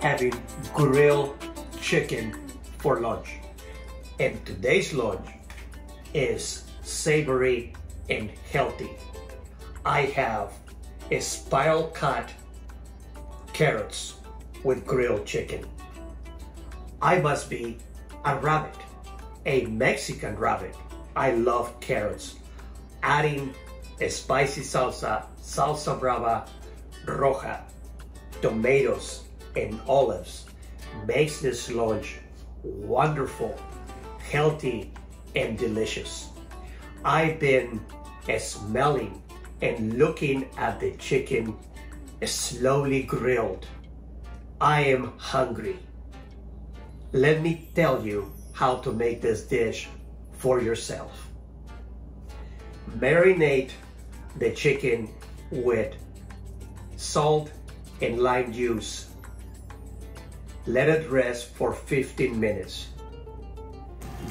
having grilled chicken for lunch. And today's lunch is savory and healthy. I have a spiral cut carrots with grilled chicken. I must be a rabbit, a Mexican rabbit. I love carrots. Adding a spicy salsa, Salsa Brava Roja, tomatoes and olives makes this lunch wonderful, healthy, and delicious. I've been smelling and looking at the chicken slowly grilled. I am hungry. Let me tell you how to make this dish for yourself. Marinate the chicken with salt and lime juice. Let it rest for 15 minutes.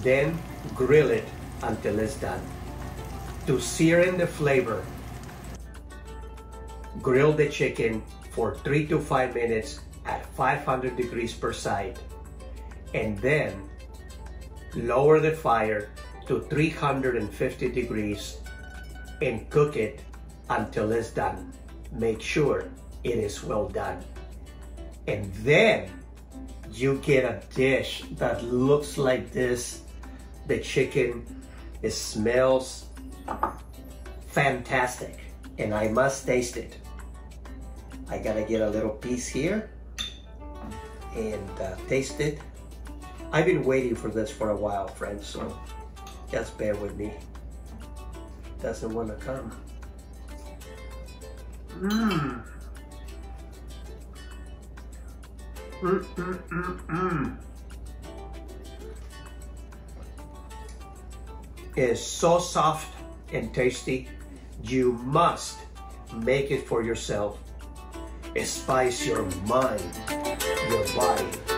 Then grill it until it's done. To sear in the flavor, grill the chicken for 3 to 5 minutes at 500 degrees per side, and then lower the fire to 350 degrees and cook it until it's done. Make sure it is well done. And then you get a dish that looks like this. The chicken, it smells fantastic, and I must taste it. I gotta get a little piece here and taste it. I've been waiting for this for a while, friends, so just bear with me. Doesn't want to come. It's so soft and tasty. You must make it for yourself. Spice your mind, your body.